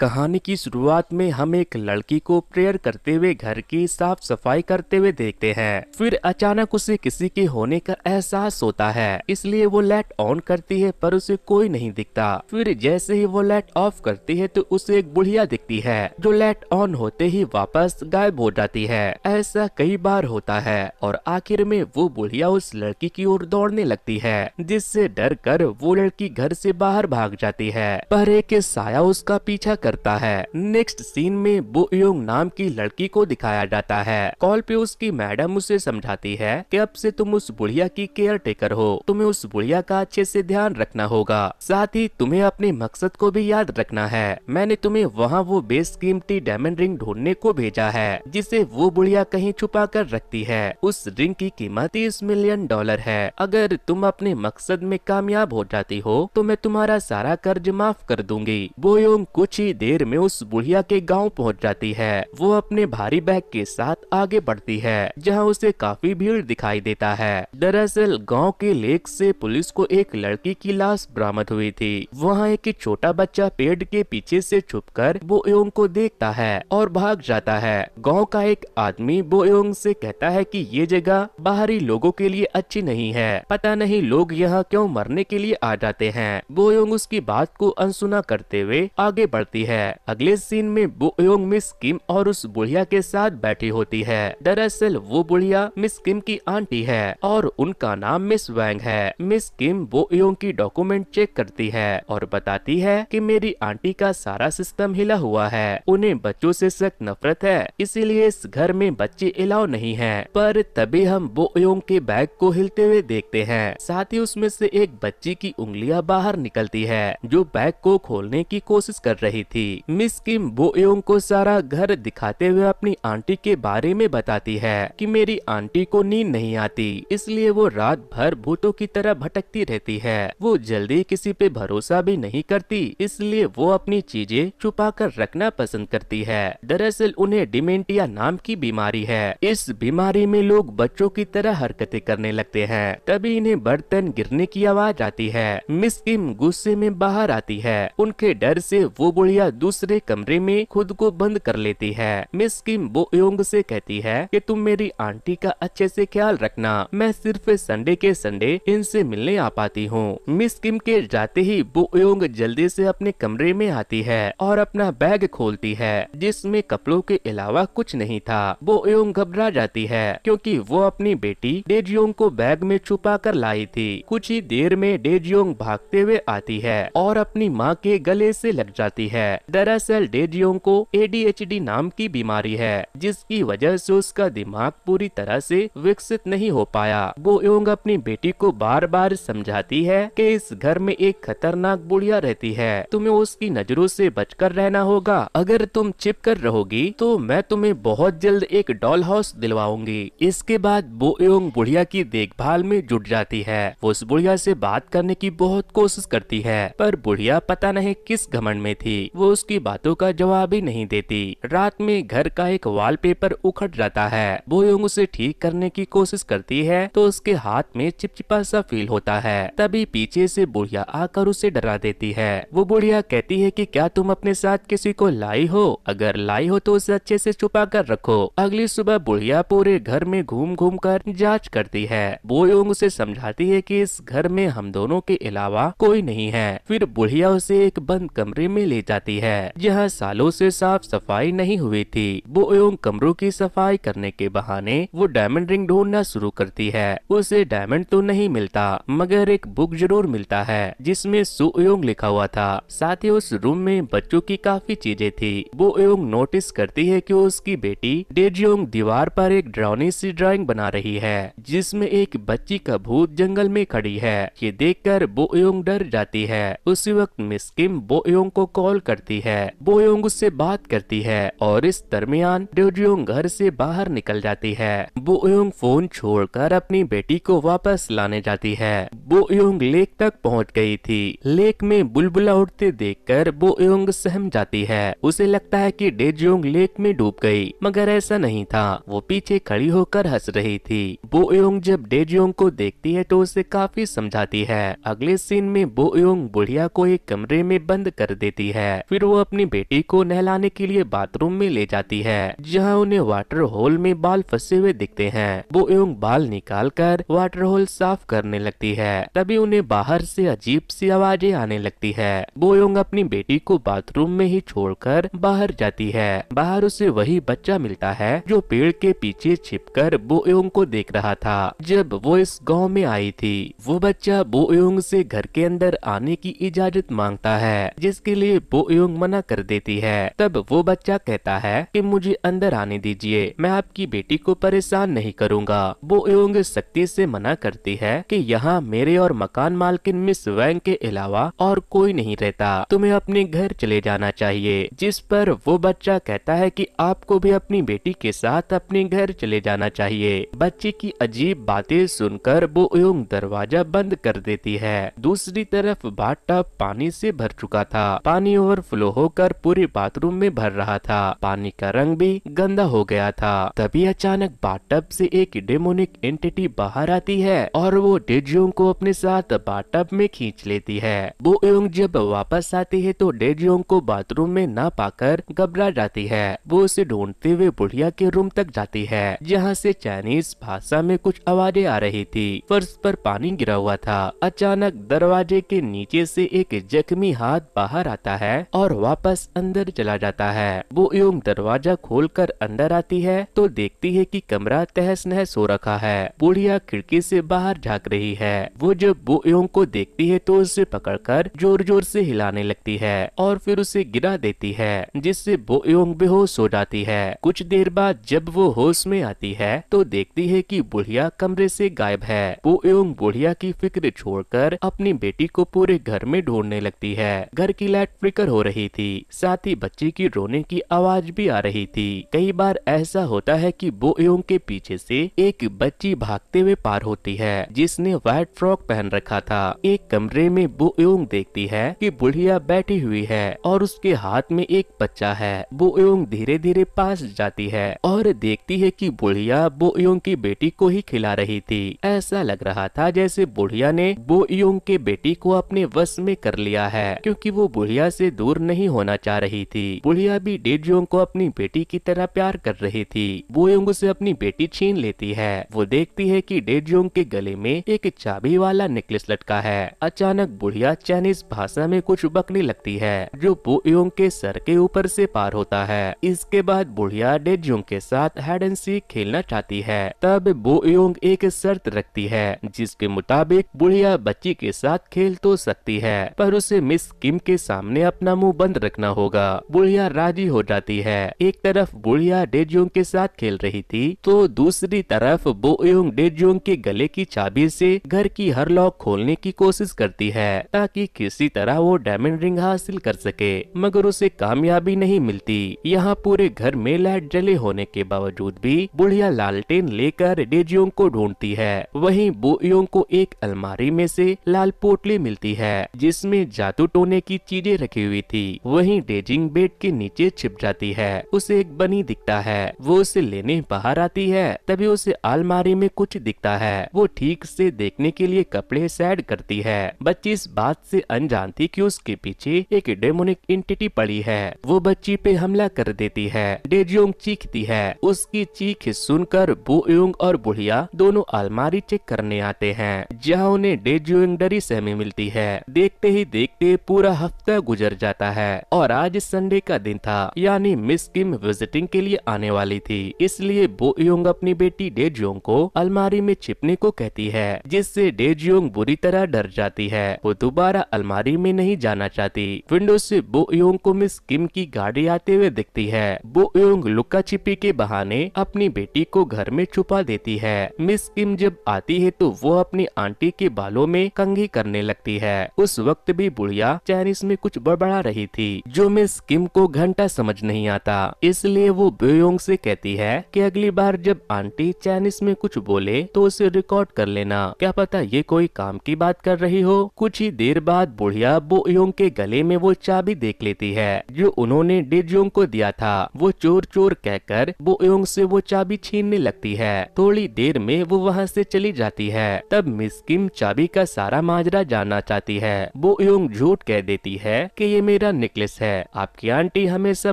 कहानी की शुरुआत में हम एक लड़की को प्रेयर करते हुए घर की साफ सफाई करते हुए देखते हैं। फिर अचानक उसे किसी के होने का एहसास होता है, इसलिए वो लाइट ऑन करती है पर उसे कोई नहीं दिखता। फिर जैसे ही वो लाइट ऑफ करती है तो उसे एक बुढ़िया दिखती है जो लाइट ऑन होते ही वापस गायब हो जाती है। ऐसा कई बार होता है और आखिर में वो बुढ़िया उस लड़की की ओर दौड़ने लगती है, जिससे डर कर वो लड़की घर से बाहर भाग जाती है, पर एक साया उसका पीछा करता है। नेक्स्ट सीन में बो योंग नाम की लड़की को दिखाया जाता है। कॉल पे उसकी मैडम उसे समझाती है कि अब से तुम उस बुढ़िया की केयर टेकर हो, तुम्हें उस बुढ़िया का अच्छे से ध्यान रखना होगा, साथ ही तुम्हें अपने मकसद को भी याद रखना है। मैंने तुम्हें वहाँ वो बेशकीमती डायमंड रिंग ढूंढने को भेजा है जिसे वो बुढ़िया कहीं छुपा कर रखती है। उस रिंग की कीमत $30 मिलियन है। अगर तुम अपने मकसद में कामयाब हो जाती हो तो मैं तुम्हारा सारा कर्ज माफ कर दूंगी। बो योंग कुछ ही देर में उस बुढ़िया के गांव पहुंच जाती है। वो अपने भारी बैग के साथ आगे बढ़ती है जहां उसे काफी भीड़ दिखाई देता है। दरअसल गांव के लेक से पुलिस को एक लड़की की लाश बरामद हुई थी। वहां एक छोटा बच्चा पेड़ के पीछे से छुपकर बो योंग को देखता है और भाग जाता है। गांव का एक आदमी बो योंग से कहता है कि ये जगह बाहरी लोगों के लिए अच्छी नहीं है, पता नहीं लोग यहाँ क्यों मरने के लिए आ जाते हैं। बो योंग उसकी बात को अनसुना करते हुए आगे बढ़ती है। अगले सीन में बो योंग मिस किम और उस बुढ़िया के साथ बैठी होती है। दरअसल वो बुढ़िया मिस किम की आंटी है और उनका नाम मिस वैंग है। मिस किम बो योंग की डॉक्यूमेंट चेक करती है और बताती है कि मेरी आंटी का सारा सिस्टम हिला हुआ है, उन्हें बच्चों से सख्त नफरत है, इसीलिए इस घर में बच्चे अलाउ नहीं है। पर तभी हम बो योंग के बैग को हिलते हुए देखते हैं, साथ ही उसमें से एक बच्ची की उंगलियां बाहर निकलती है जो बैग को खोलने की कोशिश कर रही थी। मिस किम बो योंग को सारा घर दिखाते हुए अपनी आंटी के बारे में बताती है कि मेरी आंटी को नींद नहीं आती, इसलिए वो रात भर भूतों की तरह भटकती रहती है। वो जल्दी किसी पे भरोसा भी नहीं करती, इसलिए वो अपनी चीजें छुपा कर रखना पसंद करती है। दरअसल उन्हें डिमेंटिया नाम की बीमारी है। इस बीमारी में लोग बच्चों की तरह हरकतें करने लगते हैं। तभी इन्हें बर्तन गिरने की आवाज आती है। मिस किम गुस्से में बाहर आती है। उनके डर से वो बुढ़िया दूसरे कमरे में खुद को बंद कर लेती है। मिस किम बो योंग से कहती है कि तुम मेरी आंटी का अच्छे से ख्याल रखना, मैं सिर्फ संडे के संडे इनसे मिलने आ पाती हूँ। मिस किम के जाते ही बो योंग जल्दी से अपने कमरे में आती है और अपना बैग खोलती है जिसमें कपड़ों के अलावा कुछ नहीं था। बो योंग घबरा जाती है क्योंकि वो अपनी बेटी डेजियोंग को बैग में छुपा कर लाई थी। कुछ ही देर में डेजियोंग भागते हुए आती है और अपनी माँ के गले से लग जाती है। दरअसल डेजियोंग को ADHD नाम की बीमारी है जिसकी वजह से उसका दिमाग पूरी तरह से विकसित नहीं हो पाया। बो योंग अपनी बेटी को बार बार समझाती है कि इस घर में एक खतरनाक बुढ़िया रहती है, तुम्हें उसकी नजरों से बचकर रहना होगा। अगर तुम चिप कर रहोगी तो मैं तुम्हें बहुत जल्द एक डॉल हाउस दिलवाऊंगी। इसके बाद बो योंग बुढ़िया की देखभाल में जुट जाती है। वो उस बुढ़िया से बात करने की बहुत कोशिश करती है पर बुढ़िया पता नहीं किस घमंड में थी, वो उसकी बातों का जवाब ही नहीं देती। रात में घर का एक वॉलपेपर उखड़ जाता है। बो योंग उसे ठीक करने की कोशिश करती है तो उसके हाथ में चिपचिपा सा फील होता है। तभी पीछे से बुढ़िया आकर उसे डरा देती है। वो बुढ़िया कहती है कि क्या तुम अपने साथ किसी को लाई हो? अगर लाई हो तो उसे अच्छे से छुपा कर रखो। अगली सुबह बुढ़िया पूरे घर में घूम घूम कर जांच करती है। बो योंग उसे समझाती है कि इस घर में हम दोनों के अलावा कोई नहीं है। फिर बुढ़िया उसे एक बंद कमरे में ले जाती है जहाँ सालों से साफ सफाई नहीं हुई थी। बो योंग कमरों की सफाई करने के बहाने वो डायमंड रिंग ढूंढना शुरू करती है। उसे डायमंड तो नहीं मिलता मगर एक बुक जरूर मिलता है जिसमें सु योंग लिखा हुआ था। साथ ही उस रूम में बच्चों की काफी चीजें थी। बो योंग नोटिस करती है कि उसकी बेटी डेजियोंग दीवार पर एक डरावनी सी ड्राइंग बना रही है जिसमें एक बच्ची का भूत जंगल में खड़ी है। ये देखकर बो योंग डर जाती है। उसी वक्त मिस किम बो योंग को कॉल करती है। बो योंग उससे बात करती है और इस दरमियान डेजियोंग घर से बाहर निकल जाती है। बो योंग फोन छोड़कर अपनी बेटी को वापस लाने जाती है। बो योंग लेक तक पहुंच गई थी। लेक में बुलबुला उठते देखकर बो योंग सहम जाती है। उसे लगता है कि डेजियोंग लेक में डूब गई, मगर ऐसा नहीं था। वो पीछे खड़ी होकर हंस रही थी। बो योंग जब डेजियोंग को देखती है तो उसे काफी समझाती है। अगले सीन में बो योंग बुढ़िया को एक कमरे में बंद कर देती है। फिर वो अपनी बेटी को नहलाने के लिए बाथरूम में ले जाती है, जहाँ उन्हें वाटर होल में बाल फंसे हुए दिखते हैं। वो यूं बाल निकालकर वाटर होल साफ करने लगती है। तभी उन्हें बाहर से अजीब सी आवाजें आने लगती है। वो यूं अपनी बेटी को बाथरूम में ही छोड़कर बाहर जाती है। बाहर उसे वही बच्चा मिलता है जो पेड़ के पीछे छिपकर बोयोंग को देख रहा था जब वो इस गांव में आई थी। वो बच्चा बोयोंग से घर के अंदर आने की इजाजत मांगता है, जिसके लिए बोयोंग मना कर देती है। तब वो बच्चा कहता है कि मुझे अंदर आने दीजिए, मैं आपकी बेटी को परेशान नहीं करूंगा। बोयोंग सख्ती से मना करती है कि यहाँ मेरे और मकान मालकिन मिस वैंग के अलावा और कोई नहीं रहता, तुम्हें अपने घर चले जाना चाहिए। जिस पर वो बच्चा कहता है कि आपको भी अपनी बेटी के साथ अपने घर चले जाना चाहिए। बच्चे की अजीब बातें सुनकर बोयोंग दरवाजा बंद कर देती है। दूसरी तरफ बाथटब पानी से भर चुका था। पानी ओवरफ्लो होकर पूरे बाथरूम में भर रहा था। पानी का रंग भी गंदा हो गया था। तभी अचानक बाथटब से एक डेमोनिक एंटिटी बाहर आती है और वो डेजियोंग को अपने साथ बाथटब में खींच लेती है। बोयोंग जब वापस आती है तो डेजियोंग को बाथरूम में ना पाकर घबरा जाती है। वो उसे ढूंढते हुए बुढ़िया के रूम तक जाती है, जहाँ से चाइनीज भाषा में कुछ आवाजें आ रही थी। फर्श पर पानी गिरा हुआ था। अचानक दरवाजे के नीचे से एक जख्मी हाथ बाहर आता है और वापस अंदर चला जाता है। बोयोंग दरवाजा खोलकर अंदर आती है तो देखती है कि कमरा तहस नहस हो रखा है। बुढ़िया खिड़की से बाहर झांक रही है। वो जब बोयोंग को देखती है तो उसे पकड़कर जोर जोर से हिलाने लगती है और फिर उसे गिरा देती है, जिससे बोयोंग बेहोश हो जाती है। कुछ देर बाद जब वो होश में आती है तो देखती है कि बुढ़िया कमरे से गायब है। बोयोंग बुढ़िया की फिक्र छोड़कर अपनी बेटी को पूरे घर में ढूंढने लगती है। घर की लाइट फ्लिकर हो रही थी, साथ ही बच्चे की रोने की आवाज भी आ रही थी। कई बार ऐसा होता है कि बोयोंग के पीछे से एक बच्ची भागते हुए पार होती है, जिसने व्हाइट फ्रॉक पहन रखा था। एक कमरे में बोयोंग देखती है कि बुढ़िया बैठी हुई है और उसके हाथ में एक बच्चा है। बोयोंग धीरे धीरे पास जाती है और देखती है कि बुढ़िया बोयोंग की बेटी को ही खिला रही थी। ऐसा लग रहा था जैसे बुढ़िया ने बोयोंग के बेटी को अपने वश में कर लिया है, क्योंकि वो बुढ़िया से दूर नहीं होना चाह रही थी। बुढ़िया भी डेजियोंग को अपनी बेटी की तरह प्यार कर रही थी। बोयोंग उसे अपनी बेटी छीन लेती है। वो देखती है कि डेजियोंग के गले में एक चाबी वाला नेकलेस लटका है। अचानक बुढ़िया चाइनीज भाषा में कुछ बकने लगती है, जो बोयोंग के सर के ऊपर से पार होता है। इसके बाद बुढ़िया डेजियोंग के साथ हाइड एंड सीक खेलना चाहती है। तब बोयोंग एक शर्त रखती है, जिसके मुताबिक बुढ़िया बच्ची के साथ खेल तो सकती है, पर उसे मिस किम के सामने अपना मुंह बंद रखना होगा। बुढ़िया राजी हो जाती है। एक तरफ बुढ़िया डेजियोंग के साथ खेल रही थी तो दूसरी तरफ बोयोंग डेजियोंग के गले की चाबी से घर की हर लॉक खोलने की कोशिश करती है, ताकि किसी तरह वो डायमंड रिंग हासिल कर सके, मगर उसे कामयाबी नहीं मिलती। यहाँ पूरे घर में लाइट जले होने के बावजूद भी बुढ़िया लालटेन लेकर डेजियोंग को ढूंढती है। वहीं बोयोंग को एक अलमारी में से लाल पोटली मिलती है, जिसमें जादू टोने की चीजें रखी हुई थी। वहीं डेजिंग बेड के नीचे छिप जाती है। उसे एक बनी दिखता है। वो उसे लेने बाहर आती है। तभी उसे अलमारी में कुछ दिखता है। वो ठीक से देखने के लिए कपड़े साइड करती है। बच्ची इस बात से अनजान थी कि उसके पीछे एक डेमोनिक एंटिटी पड़ी है। वो बच्ची पे हमला कर देती है। डेजियोंग चीखती है। उसकी चीख सुनकर बोयोंग और बुढ़िया दोनों अलमारी चेक करने आते हैं, जहाँ उन्हें डेजियोंग डरी सहमी मिलती है। देखते ही देखते पूरा हफ्ता गुजर जाता है और आज संडे का दिन था, यानी मिस किम विजिटिंग के लिए आने वाली थी। इसलिए बोयोंग अपनी बेटी डेजियोंग को अलमारी में छिपने को कहती है, जिससे डेजियोंग बुरी तरह डर जाती है। वो दोबारा अलमारी में नहीं जाना चाहती। विंडो से बोयोंग को मिस किम की गाड़ी आते हुए दिखती है। बोयोंग लुका छिपी के बहाने अपनी बेटी को घर में छुपा देती है। मिस किम जब आती है तो वो अपनी आंटी के बालों में कंघी करने लगती है। उस वक्त भी बुढ़िया चाइनीज में कुछ बड़बड़ा रही थी, जो मिस किम को घंटा समझ नहीं आता। इसलिए वो बोयोंग से कहती है कि अगली बार जब आंटी चाइनीज में कुछ बोले तो उसे रिकॉर्ड कर लेना, क्या पता ये कोई काम की बात कर रही हो। कुछ ही देर बाद बुढ़िया बोयोंग के गले में वो चाबी देख लेती है, जो उन्होंने डेजियोंग को दिया था। वो चोर चोर कहकर बोयोंग से वो चाबी छीनने लगती है। थोड़ी देर में वो वहाँ से चली जाती है। तब मिस किम चाबी का सारा माजरा जानना चाहती है। बोयोंग झूठ कह देती है कि ये मेरा नेकलेस है। आपकी आंटी हमेशा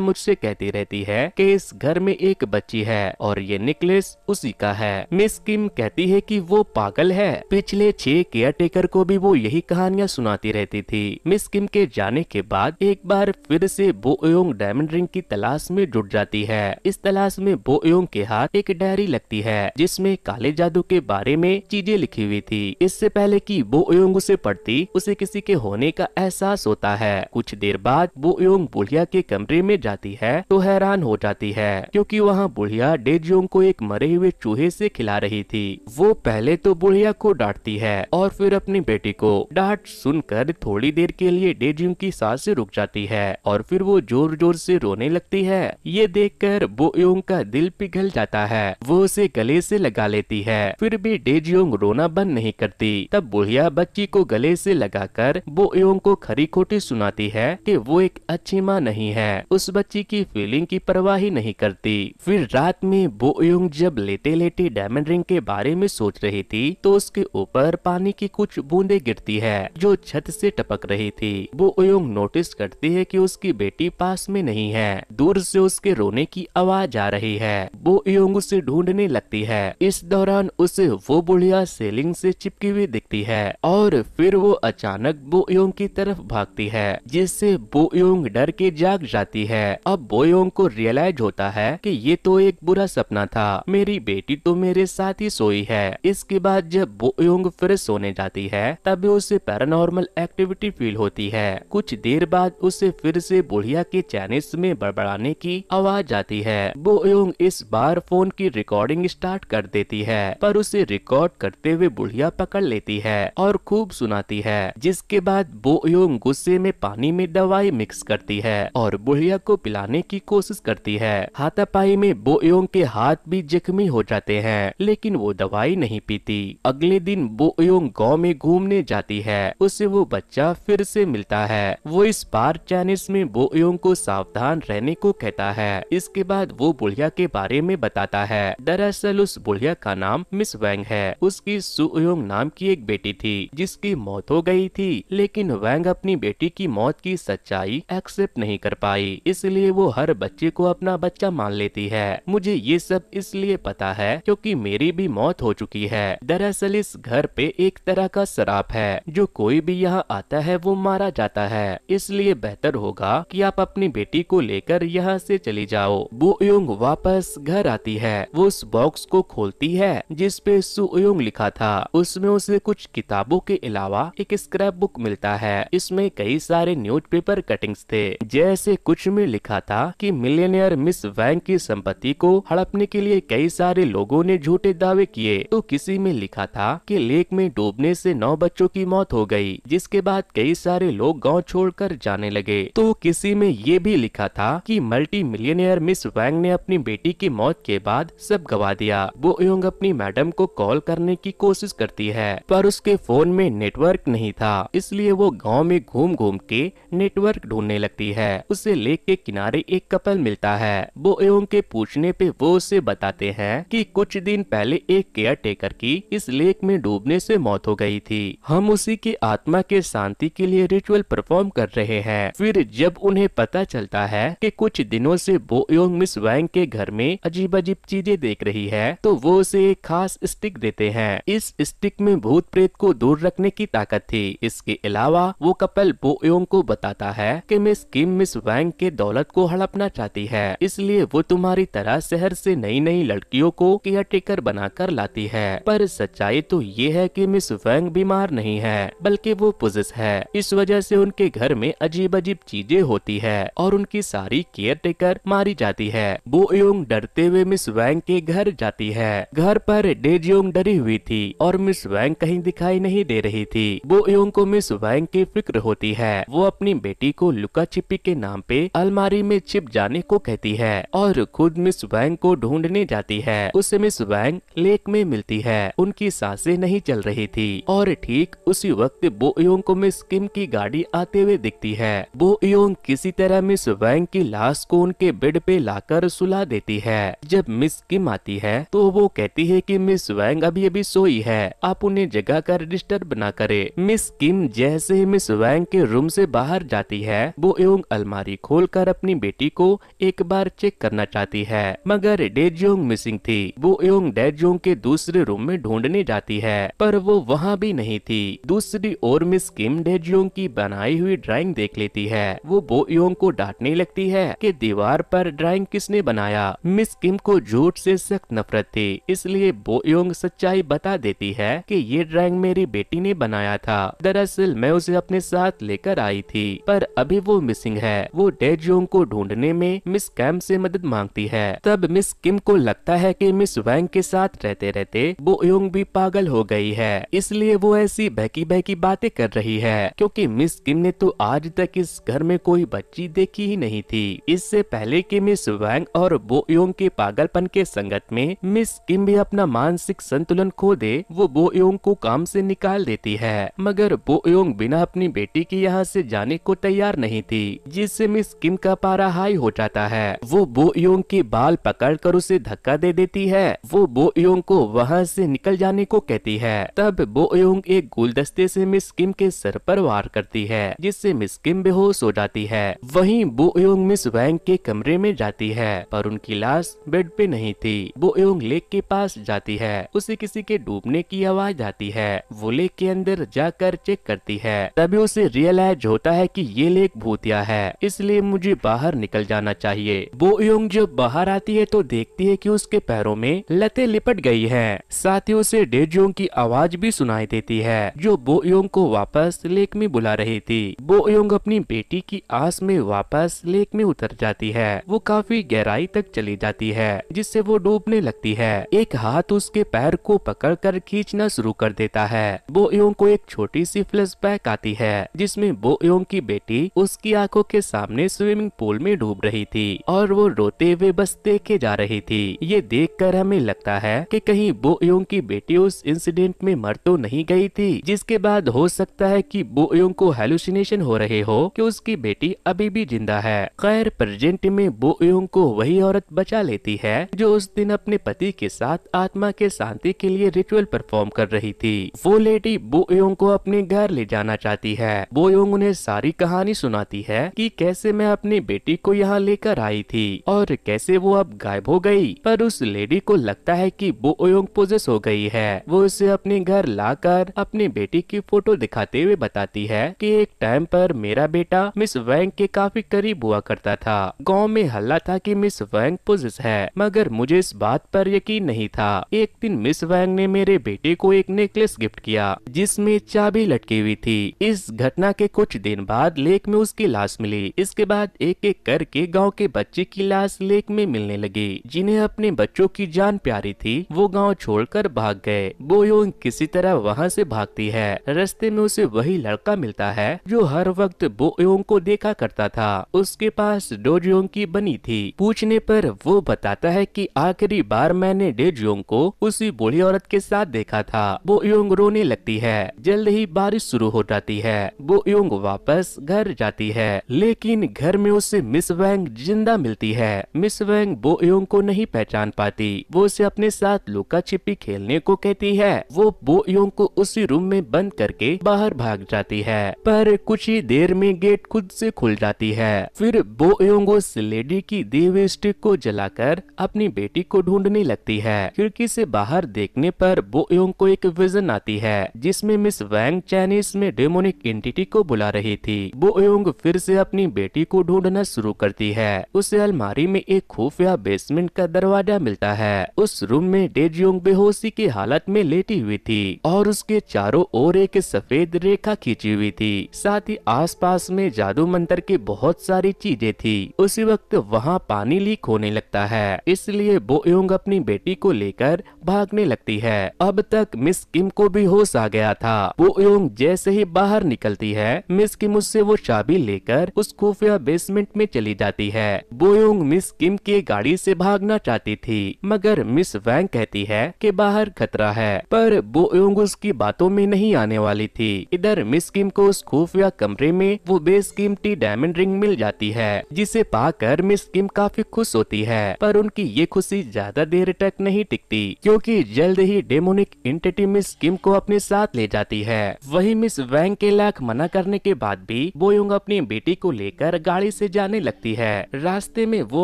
मुझसे कहती रहती है कि इस घर में एक बच्ची है और ये नेकलेस उसी का है। मिस किम कहती है कि वो पागल है। पिछले 6 केयरटेकर को भी वो यही कहानियां सुनाती रहती थी। मिस किम के जाने के बाद एक बार फिर से बो योंग डायमंड रिंग की तलाश में जुट जाती है। इस तलाश में बो योंग के हाथ एक डायरी लगती है जिसमें काले जादू के बारे में चीजें लिखी हुई थी। इससे पहले कि बो योंग उसे पढ़ती, उसे किसी के होने का एहसास होता है। कुछ देर बाद बो योंग बुढ़िया के कमरे में जाती है तो हैरान हो जाती है क्योंकि वहाँ बुढ़िया डेजियोंग को एक मरे हुए चूहे से खिला रही थी। वो पहले तो बुढ़िया को डांटती है और फिर अपनी बेटी को। डांट सुनकर थोड़ी देर के लिए डेजियोंग की सांसें रुक जाती है और फिर वो जोर जोर से रोने लगती है। ये देखकर बो योंग का दिल पिघल जाता है। वो उसे गले से लगा लेती है, फिर भी डेजियोंग रोना बंद नहीं करती। तब बुढ़िया बच्ची को गले से लगाकर बो योंग को खरी खोटी सुनाती है कि वो एक अच्छी माँ नहीं है, उस बच्ची की फीलिंग की परवाह ही नहीं करती। फिर रात में बो योंग जब लेटे लेटे डायमंड रिंग के बारे में सोच रही थी तो उसके ऊपर पानी की कुछ बूंदे गिरती है जो छत से टपक रही थी। बो योंग नोटिस करती है कि उसकी बेटी पास में नहीं है। दूर से उसके रोने की आवाज आ रही है। बो योंग उसे ढूंढने लगती है। इस दौरान उसे वो बुढ़िया सेलिंग से चिपकी हुई दिखती है और फिर वो अचानक बो योंग की तरफ भागती है जिससे बो योंग डर के जाग जाती है। अब बो योंग को रियलाइज होता है कि ये तो एक बुरा सपना था, मेरी बेटी तो मेरे साथ ही सोई है। इसके बाद जब बो योंग फिर सोने जाती है तब उसे पैरानॉर्मल एक्टिविटी फील होती है। कुछ देर बाद उसे फिर से बुढ़िया के चाइनीज में बड़बड़ाने की आवाज आती है। बो योंग इस बार फोन की रिकॉर्डिंग स्टार्ट कर देती है पर उसे रिकॉर्ड करते हुए बुढ़िया पकड़ लेती है और खूब सुनाती है। जिसके बाद बो योंग गुस्से में पानी में दवाई मिक्स करती है और बुढ़िया को पिलाने की कोशिश करती है। हाथापाई में बो योंग के हाथ भी जख्मी हो जाते हैं लेकिन वो दवाई नहीं पीती। अगले दिन बो योंग गांव में घूमने जाती है। उसे वो बच्चा फिर से मिलता है। वो इस बार चाइनीज में बो योंग को सावधान रहने को कहता है। इसके बाद वो बुढ़िया के बारे में बताता है। दरअसल उस बुढ़िया का नाम मिस वैंग है। उसकी सु योंग नाम की एक बेटी थी जिसकी मौत हो गई थी, लेकिन वैंग अपनी बेटी की मौत की सच्चाई एक्सेप्ट नहीं कर पाई, इसलिए वो हर बच्चे को अपना बच्चा मान लेती है। मुझे ये सब इसलिए पता है क्योंकि मेरी भी मौत हो चुकी है। दरअसल इस घर पे एक तरह का श्राप है, जो कोई भी यहाँ आता है वो मारा जाता है, इसलिए बेहतर होगा कि आप अपनी बेटी को लेकर यहाँ से चली जाओ। बो योंग वापस घर आती है। वो उस बॉक्स को खोलती है जिस पे सु योंग लिखा था। उसमें उसे कुछ किताबों के अलावा एक स्क्रैप बुक मिलता है। इसमें कई सारे न्यूज़पेपर कटिंग्स थे। जैसे कुछ में लिखा था कि मिलियनेयर मिस वैंग की संपत्ति को हड़पने के लिए कई सारे लोगों ने झूठे दावे किए। तो किसी में लिखा था कि लेक में डूबने से 9 बच्चों की मौत हो गई, जिसके बाद कई सारे लोग गांव छोड़कर जाने लगे। तो किसी में ये भी लिखा था कि मल्टी मिलियनेयर मिस वैंग ने अपनी बेटी की मौत के बाद सब गवा दिया। बो योंग अपनी मैडम को कॉल करने की कोशिश करती है पर उसके फोन में नेटवर्क नहीं था, इसलिए वो गांव में घूम घूम के नेटवर्क ढूंढने लगती है। उसे लेक के किनारे एक कपल मिलता है। बो योंग के पूछने पे वो उसे बताते हैं कि कुछ दिन पहले एक केयर टेकर की इस लेक में डूबने से मौत हो गई थी। हम उसी की आत्मा के शांति के लिए रिचुअल परफॉर्म कर रहे हैं। फिर जब उन्हें पता चलता है कि कुछ दिनों से बो योंग मिस वैंग के घर में अजीब अजीब चीजें देख रही है तो वो उसे एक खास स्टिक देते हैं। इस स्टिक में भूत प्रेत को दूर रखने की ताकत थी। इसके अलावा वो कपल बो योंग को बताता है कि मिस किम मिस वैंग के दौलत को हड़पना चाहती है, इसलिए वो तुम्हारी तरह शहर से नई नई लड़कियों को केयरटेकर बनाकर लाती है। पर सच्चाई तो ये है कि मिस वैंग बीमार नहीं है बल्कि वो पुजेस है। इस वजह से उनके घर में अजीब अजीब चीजें होती है और उनकी सारी केयरटेकर मारी जाती है। बो योंग डरते हुए मिस वैंग के घर जाती है। घर पर डेजियोंग डरी हुई थी और मिस वैंग कहीं दिखाई नहीं दे रही थी। बो योंग को मिस वैंग की फिक्र होती है। वो अपनी बेटी को लुका छिपी के नाम पे अलमारी में छिप जाने को कहती है और खुद मिस वैंग को ढूंढने जाती है। उसे मिस वैंग लेक में मिलती है। उनकी सांसें नहीं चल रही थी और ठीक उसी वक्त बो योंग को मिस किम की गाड़ी आते हुए दिखती है। बो योंग किसी तरह मिस वैंग की लाश को उनके बेड पे लाकर सुला देती है। जब मिस किम आती है तो वो कहती है कि मिस वैंग अभी अभी सोई है, आप उन्हें जगा कर डिस्टर्ब ना करे। मिस किम जैसे ही मिस वैंग के रूम से बाहर जाती है, बो योंग अलमारी खोलकर अपनी बेटी को एक बार चेक करना चाहती है, मगर डेजियोंग मिसिंग थी। बो योंग डेजियोंग के दूसरे रूम में ढूंढने जाती है, पर वो वहाँ भी नहीं थी। दूसरी ओर मिस किम डेजियोंग की बनाई हुई ड्राइंग देख लेती है। वो बो योंग को डांटने लगती है कि दीवार पर ड्राइंग किसने बनाया। मिस किम को झूठ से सख्त नफरत थी, इसलिए बो योंग सच्चाई बता देती है कि ये ड्राइंग मेरी बेटी ने बनाया था। दरअसल मैं उसे अपने साथ लेकर आई थी, पर अभी वो मिसिंग है। वो डेजियोंग को ढूंढने में मिस कैम से मदद मांगती है। तब मिस किम को लगता है कि मिस वैंग के साथ रहते रहते बो योंग भी पागल हो गई है, इसलिए वो ऐसी बहकी बहकी बातें कर रही है, क्योंकि मिस किम ने तो आज तक इस घर में कोई बच्ची देखी ही नहीं थी। इससे पहले कि मिस वैंग और बो योंग के पागलपन के संगत में मिस किम भी अपना मानसिक संतुलन खो दे, वो बो योंग को काम से निकाल देती है। मगर बो योंग बिना अपनी बेटी के यहाँ से जाने को तैयार नहीं थी, जिससे मिस किम का पारा हाई हो जाता है। वो बो योंग के बाल पकड़कर उसे धक्का दे देती है। वो बो योंग को वहाँ से निकल जाने को कहती है। तब बो योंग एक गुलदस्ते से मिस किम के सर पर वार करती है, जिससे मिस किम बेहोश हो जाती है। वहीं बो योंग मिस वैंग के कमरे में जाती है, पर उनकी लाश बेड पे नहीं थी। बो योंग लेक के पास जाती है, उसे किसी के डूबने की आवाज आती है। वो लेक के अंदर जाकर चेक करती है, तभी उसे रियलाइज होता है कि ये लेक भूतिया है, इसलिए मुझे बाहर निकल जाना चाहिए। बो योंग जब बाहर आती है तो देखती है कि उसके पैरों में लतें लिपट गई हैं। साथ ही उसे डेजियोंग की आवाज भी सुनाई देती है, जो बो योंग को वापस लेक में बुला रही थी। बो योंग अपनी बेटी की आस में वापस लेक में उतर जाती है। वो काफी गहराई तक चली जाती है, जिससे वो डूबने लगती है। एक हाथ उसके पैर को पकड़कर खींचना शुरू कर देता है। बो योंग को एक छोटी सी फ्लैशबैक आती है, जिसमें बो योंग की बेटी उसकी आंखों के सामने स्विमिंग पूल में डूब रही थी और वो रोते हुए बस देखे जा रही थी। ये देखकर हमें लगता है कि कहीं बो योंग की बेटी उस इंसिडेंट में मर तो नहीं गई थी, जिसके बाद हो सकता है कि बो योंग को हेलुसिनेशन हो रहे हो कि उसकी बेटी अभी भी जिंदा है। खैर प्रेजेंट में बो योंग को वही औरत बचा लेती है जो उस दिन अपने पति के साथ आत्मा के शांति के लिए रिचुअल परफॉर्म कर रही थी। वो लेडी बो योंग को अपने घर ले जाना चाहती है। बो योंग उन्हें सारी कहानी सुनाती है कि कैसे मैं अपनी बेटी को यहाँ लेकर आई थी और कैसे वो अब गायब हो गई। पर उस लेडी को लगता है कि बो योंग पोजेस हो गई है। वो उसे अपने घर लाकर अपनी बेटी की फोटो दिखाते हुए बताती है कि एक टाइम पर मेरा बेटा मिस वैंग के काफी करीब हुआ करता था। गांव में हल्ला था कि मिस वैंग पोजेस है, मगर मुझे इस बात पर यकीन नहीं था। एक दिन मिस वैंग ने मेरे बेटे को एक नेकलेस गिफ्ट किया जिसमें चाबी लटकी हुई थी। इस घटना के कुछ दिन बाद लेक में उसकी लाश मिली। इसके बाद एक एक करके गांव के बच्चे की लाश लेक में मिलने लगी। जिन्हें अपने बच्चों की जान प्यारी थी, वो गांव छोड़कर भाग गए। बो योंग किसी तरह वहां से भागती है। रास्ते में उसे वही लड़का मिलता है जो हर वक्त बो योंग को देखा करता था। उसके पास डेजियोंग की बनी थी। पूछने पर वो बताता है कि आखिरी बार मैंने डेजियोंग को उसी बूढ़ी औरत के साथ देखा था। बो योंग रोने लगती है। जल्द ही बारिश शुरू हो जाती है। बो योंग वापस घर जाती है, लेकिन घर में उसे मिस वैंग जिंदा मिलती है। मिस वैंग बो योंग को नहीं पहचान पाती। वो उसे अपने साथ लुका छिपी खेलने को कहती है। वो बो योंग को उसी रूम में बंद करके बाहर भाग जाती है, पर कुछ ही देर में गेट खुद से खुल जाती है। फिर बो योंग उस लेडी की दी हुई स्टिक को जलाकर अपनी बेटी को ढूंढने लगती है। खिड़की से बाहर देखने पर बो योंग को एक विजन आती है, जिसमें मिस वैंग चाइनीज में डेमोनिक एंटिटी को बुला रही थी। बो योंग फिर से अपनी बेटी को ढूंढना शुरू करती है। उसे अलमारी में एक खुफिया बेसमेंट का दरवाजा मिलता है। उस रूम में डेजियोंग बेहोशी की हालत में लेटी हुई थी और उसके चारों ओर एक सफेद रेखा खींची हुई थी। साथ ही आसपास में जादू मंत्र की बहुत सारी चीजें थी। उसी वक्त वहाँ पानी लीक होने लगता है, इसलिए बो योंग अपनी बेटी को लेकर भागने लगती है। अब तक मिस किम को भी होश आ गया था। बो योंग जैसे ही बाहर निकलती है, मिस किम उससे वो चाबी लेकर उस खुफिया बेसमेंट में चली जाती है। बो योंग मिस किम के गाड़ी से भागना चाहती थी, मगर मिस वैंग कहती है कि बाहर खतरा है, पर बो योंग उसकी बातों में नहीं आने वाली थी। इधर मिस किम को उस खुफिया कमरे में वो बेसकीमती डायमंड रिंग मिल जाती है, जिसे पाकर मिस किम काफी खुश होती है। पर उनकी ये खुशी ज्यादा देर तक नहीं टिकती, क्योंकि जल्द ही डेमोनिक एंटिटी मिस किम को अपने साथ ले जाती है। वही मिस वैंग के लाख मना करने के बाद भी ही बोयोंग अपनी बेटी को लेकर गाड़ी से जाने लगती है। रास्ते में वो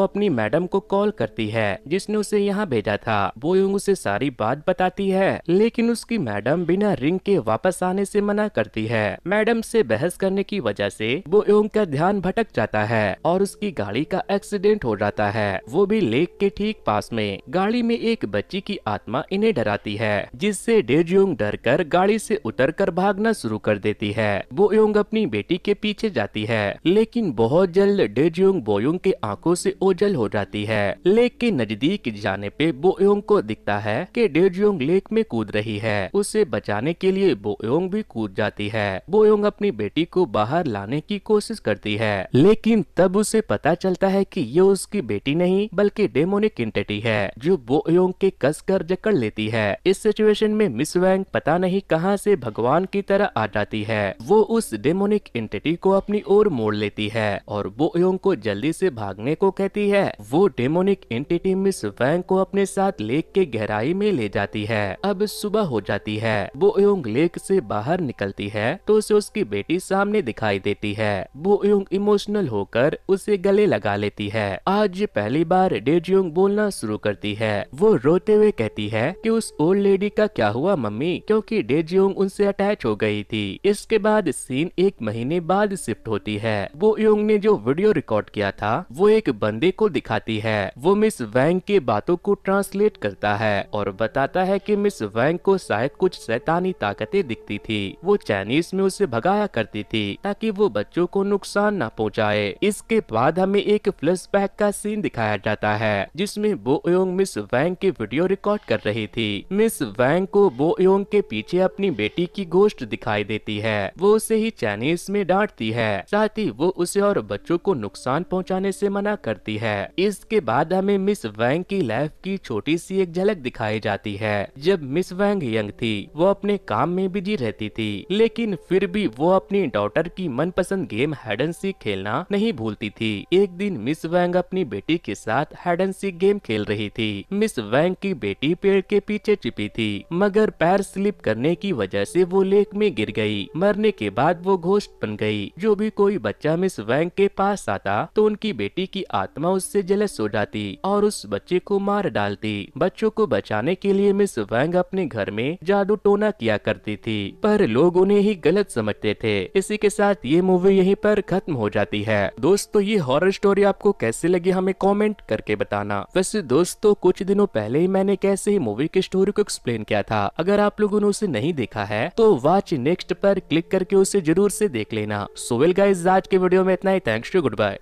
अपनी मैडम को कॉल करती है जिसने उसे यहाँ भेजा था। बोयोंग उसे सारी बात बताती है, लेकिन उसकी मैडम बिना रिंग के वापस आने से मना करती है। मैडम से बहस करने की वजह से बोयोंग का ध्यान भटक जाता है और उसकी गाड़ी का एक्सीडेंट हो जाता है, वो भी लेक के ठीक पास में। गाड़ी में एक बच्ची की आत्मा इन्हें डराती है, जिससे डेजियोंग डरकर गाड़ी से उतरकर भागना शुरू कर देती है। बोयोंग अपनी बेटी के पीछे जाती है, लेकिन बहुत जल्द डेजियोंग बोयोंग के आंखों से ओझल हो जाती है। लेक के नजदीक जाने पे बोयोंग को दिखता है कि डेजियोंग लेक में कूद रही है। उसे बचाने के लिए बोयोंग भी कूद जाती है। बोयोंग अपनी बेटी को बाहर लाने की कोशिश करती है, लेकिन तब उसे पता चलता है कि ये उसकी बेटी नहीं बल्कि डेमोनिक एंटिटी है जो बोयोंग के कसकर जकड़ लेती है। इस सिचुएशन में मिस वैंग पता नहीं कहां से भगवान की तरह आ जाती है। वो उस डेमोनिक एंटिटी को अपनी ओर मोड़ लेती है और बोयोंग को जल्दी से भागने को कहती है। वो डेमोनिक एंटिटी मिस वैंग को अपने साथ लेक के गहराई में ले जाती है। अब सुबह हो जाती है। बोयोंग लेक से बाहर निकलती है तो उसे उसकी बेटी सामने दिखाई देती है। बोयोंग इमोशनल होकर उसे गले लगा लेती है। आज पहली बार डेजियोंग बोलना शुरू करती है। वो रोते हुए कहती है कि उस ओल्ड लेडी का क्या हुआ मम्मी, क्योंकि डेजियोंग उनसे अटैच हो गई थी। इसके बाद सीन एक महीने बाद शिफ्ट होती है। बोयोंग ने जो वीडियो रिकॉर्ड किया था वो एक बंदे को दिखाती है। वो मिस वैंग के बातों को ट्रांसलेट करता है और बताता है कि मिस वैंग को शायद कुछ शैतानी ताकतें दिखती थी। वो चाइनीज में उसे भगाया करती थी ताकि वो बच्चों को नुकसान न पहुंचाए। इसके बाद हमें एक फ्लैशबैक का सीन दिखाया जाता है जिसमें बोयोंग मिस वैंग की वीडियो रिकॉर्ड कर रही थी। मिस वैंग को बोयोंग के पीछे अपनी बेटी की गोश्त दिखाई देती है। वो उसे ही चाइनीज में डांटती है, साथ ही वो उसे और बच्चों को नुकसान पहुंचाने से मना करती है। इसके बाद हमें मिस वैंग की लाइफ की छोटी सी एक झलक दिखाई जाती है। जब मिस वैंग यंग थी वो अपने काम में बिजी रहती थी, लेकिन फिर भी वो अपनी डॉटर की मनपसंद गेम हाइड एंड सीक खेलना नहीं भूलती थी। एक दिन मिस वैंग अपनी बेटी के साथ हाइड एंड सीक गेम खेल रही थी। मिस वैंग की बेटी पेड़ के पीछे छिपी थी, मगर पैर स्लिप करने की वजह से वो लेक में गिर गई। मरने के बाद वो घोस्ट बन गई। जो भी कोई बच्चा मिस वैंग के पास आता तो उनकी बेटी की आत्मा उससे जेलस हो जाती और उस बच्चे को मार डालती। बच्चों को बचाने के लिए मिस वैंग अपने घर में जादू टोना किया करती थी, पर लोग उन्हें ही गलत समझते थे। इसी के साथ ये मूवी यहीं पर खत्म हो जाती है। दोस्तों ये हॉरर स्टोरी आपको कैसे लगी हमें कमेंट करके बताना। वैसे दोस्तों कुछ दिनों पहले ही मैंने कैसे ही मूवी की स्टोरी को एक्सप्लेन किया था। अगर आप लोगों ने उसे नहीं देखा है तो वॉच नेक्स्ट पर क्लिक करके उसे जरूर से देख लेना। सो वेल गाइस आज के वीडियो में इतना ही। Thanks to good bye.